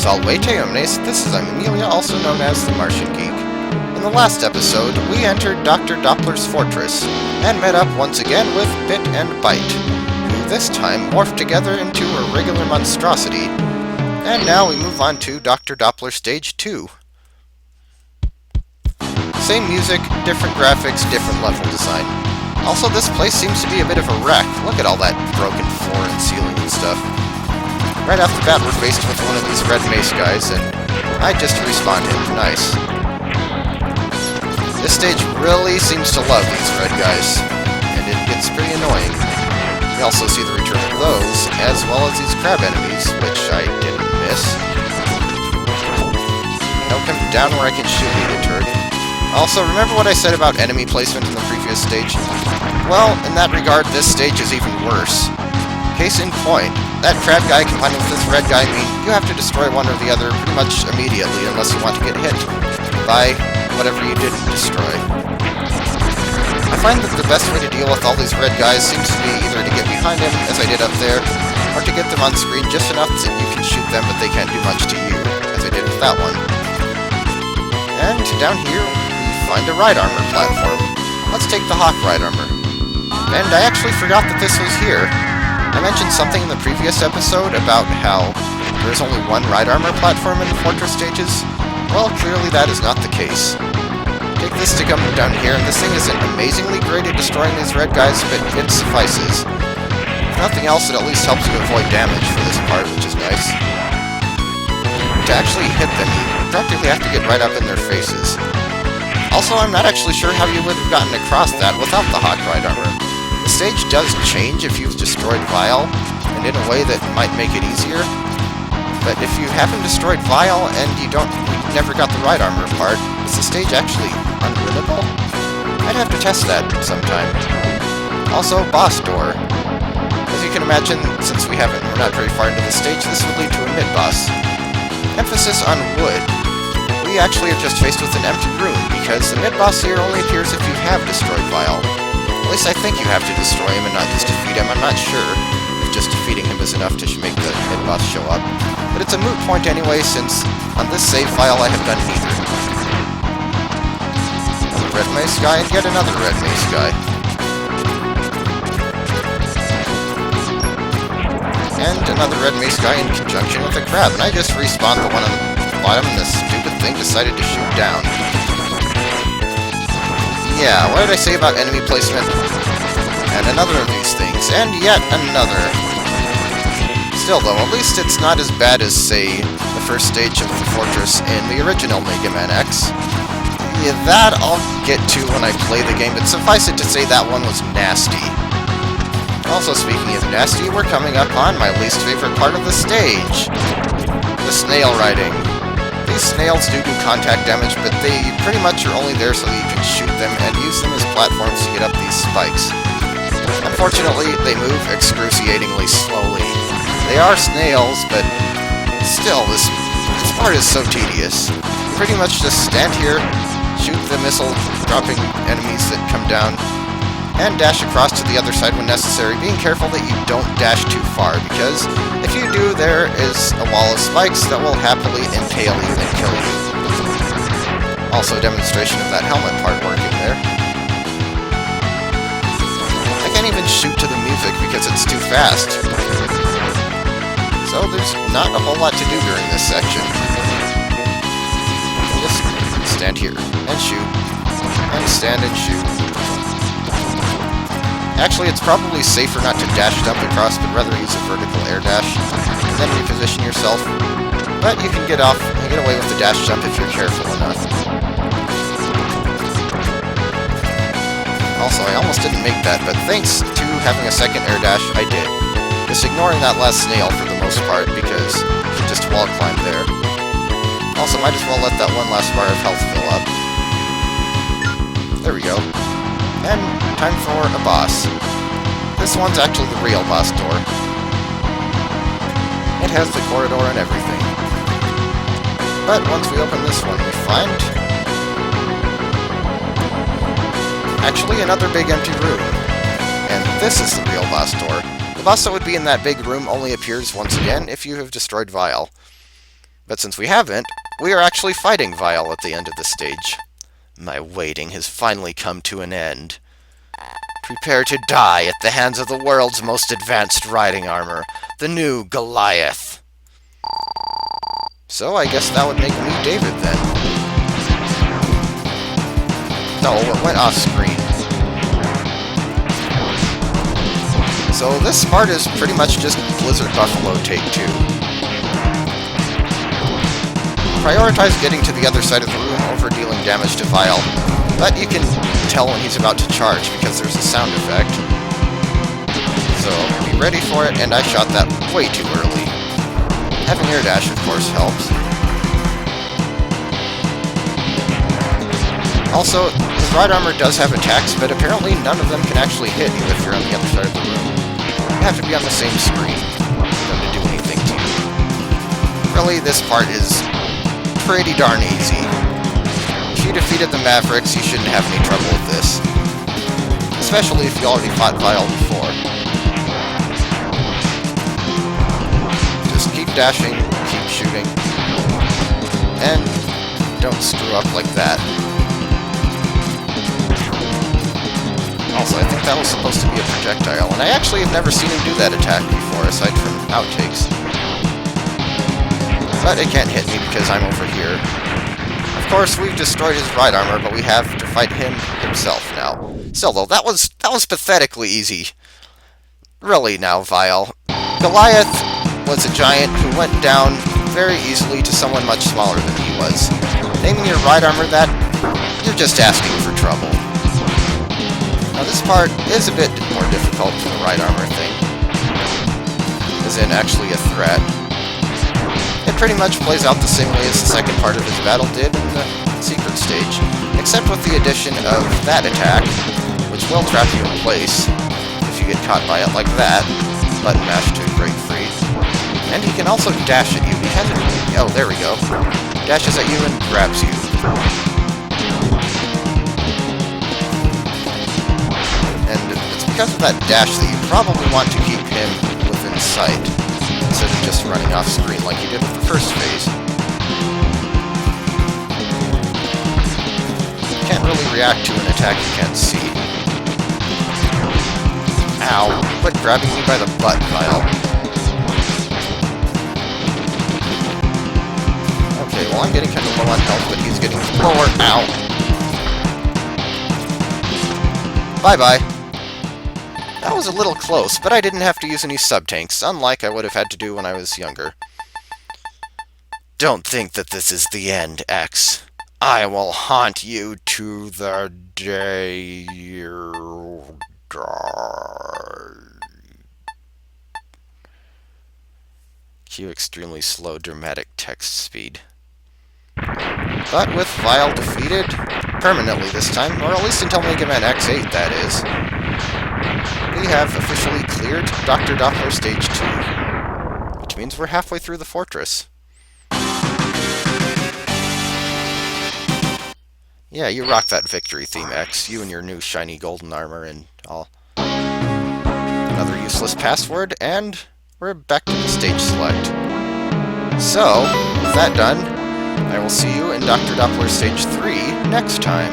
Salvete Omnes, this is Amelia, also known as TheMartianGeek. In the last episode, we entered Dr. Doppler's fortress, and met up once again with Bit and Bite, who this time morphed together into a regular monstrosity. And now we move on to Dr. Doppler Stage 2. Same music, different graphics, different level design. Also, this place seems to be a bit of a wreck. Look at all that broken floor and ceiling and stuff. Right off the bat, we're faced with one of these red mace guys, and I just respawned him. Nice. This stage really seems to love these red guys, and it gets pretty annoying. We also see the return of those, as well as these crab enemies, which I didn't miss. Now come down where I can shoot you, turd. Also, remember what I said about enemy placement in the previous stage? Well, in that regard, this stage is even worse. Case in point, that crab guy combined with this red guy mean you have to destroy one or the other pretty much immediately unless you want to get hit by whatever you didn't destroy. I find that the best way to deal with all these red guys seems to be either to get behind him, as I did up there, or to get them on screen just enough that you can shoot them but they can't do much to you, as I did with that one. And down here, we find a ride armor platform. Let's take the Hawk ride armor. And I actually forgot that this was here. I mentioned something in the previous episode about how there's only one ride armor platform in the fortress stages. Well, clearly that is not the case. Take this to come down here, and this thing isn't amazingly great at destroying these red guys, but it suffices. If nothing else, it at least helps you avoid damage for this part, which is nice. To actually hit them, you practically have to get right up in their faces. Also, I'm not actually sure how you would have gotten across that without the Hawk ride armor. The stage does change if you've destroyed Vile, and in a way that might make it easier. But if you haven't destroyed Vile and you never got the ride armor part, is the stage actually unwinnable? I'd have to test that sometime. Also, boss door. As you can imagine, since we're not very far into the stage, this would lead to a mid-boss. Emphasis on wood. We actually are just faced with an empty room, because the mid-boss here only appears if you have destroyed Vile. At least I think you have to destroy him and not just defeat him. I'm not sure if just defeating him is enough to make the mid-boss show up. But it's a moot point anyway, since on this save file I have done neither. Another red mace guy, and yet another red mace guy. And another red mace guy in conjunction with a crab, and I just respawned the one on the bottom, and this stupid thing decided to shoot down. Yeah, what did I say about enemy placement? And another of these things, and yet another. Still though, at least it's not as bad as, say, the first stage of the fortress in the original Mega Man X. Yeah, that I'll get to when I play the game, but suffice it to say that one was nasty. Also, speaking of nasty, we're coming up on my least favorite part of the stage. The snail riding. These snails do contact damage, but they pretty much are only there so that you can shoot them and use them as platforms to get up these spikes. Unfortunately, they move excruciatingly slowly. They are snails, but still, this part is so tedious. You pretty much just stand here, shoot the missile-dropping enemies that come down, and dash across to the other side when necessary, being careful that you don't dash too far, because if you do, there is a wall of spikes that will happily impale you and kill you. Also a demonstration of that helmet part working there. I can't even shoot to the music because it's too fast. So there's not a whole lot to do during this section. Just stand here and shoot, and stand and shoot. Actually, it's probably safer not to dash jump across, but rather use a vertical air dash, and then reposition yourself. But you can get away with the dash jump if you're careful enough. Also, I almost didn't make that, but thanks to having a second air dash, I did. Just ignoring that last snail for the most part, because you can just wall climb there. Also, might as well let that one last bar of health fill up. There we go. And time for a boss. This one's actually the real boss door. It has the corridor and everything. But once we open this one, we find actually another big empty room. And this is the real boss door. The boss that would be in that big room only appears once again if you have destroyed Vile. But since we haven't, we are actually fighting Vile at the end of the stage. My waiting has finally come to an end. Prepare to die at the hands of the world's most advanced riding armor, the new Goliath. So I guess that would make me David then. No, it went off screen. So this part is pretty much just Blizzard Buffalo Take 2. Prioritize getting to the other side of the room over dealing damage to Vile, but you can tell when he's about to charge because there's a sound effect. So be ready for it, and I shot that way too early. Having air dash, of course, helps. Also, his ride armor does have attacks, but apparently none of them can actually hit you if you're on the other side of the room. You have to be on the same screen for them to do anything to you. Really, this part is pretty darn easy. If you defeated the Mavericks, you shouldn't have any trouble with this. Especially if you already fought Vile before. Just keep dashing, keep shooting, and don't screw up like that. Also, I think that was supposed to be a projectile, and I actually have never seen him do that attack before, aside from outtakes. But it can't hit me because I'm over here. Of course, we've destroyed his ride armor, but we have to fight him himself now. Still, though, that was pathetically easy. Really now, Vile. Goliath was a giant who went down very easily to someone much smaller than he was. Naming your ride armor that, you're just asking for trouble. Now this part is a bit more difficult than the ride armor thing. As in, actually a threat. It pretty much plays out the same way as the second part of his battle did in the secret stage, except with the addition of that attack, which will trap you in place if you get caught by it like that. Button mash to break free. And he can also dash at you. He hasn't... Oh, there we go. Dashes at you and grabs you. And it's because of that dash that you probably want to keep him within sight, instead of just running off screen like you did with the first phase. You can't really react to an attack you can't see. Ow, quit grabbing me by the butt, Vile. Okay, well I'm getting kind of low on health, but he's getting lower. Ow. Bye-bye. That was a little close, but I didn't have to use any sub-tanks, unlike I would have had to do when I was younger. Don't think that this is the end, X. I will haunt you to the day you die. Cue extremely slow dramatic text speed. But with Vile defeated, permanently this time, or at least until Mega Man X8, that is, we have officially cleared Dr. Doppler Stage 2, which means we're halfway through the fortress. Yeah, you rock that victory theme, X, you and your new shiny golden armor and all. Another useless password, and we're back to the stage select. So, with that done, I will see you in Dr. Doppler Stage 3 next time.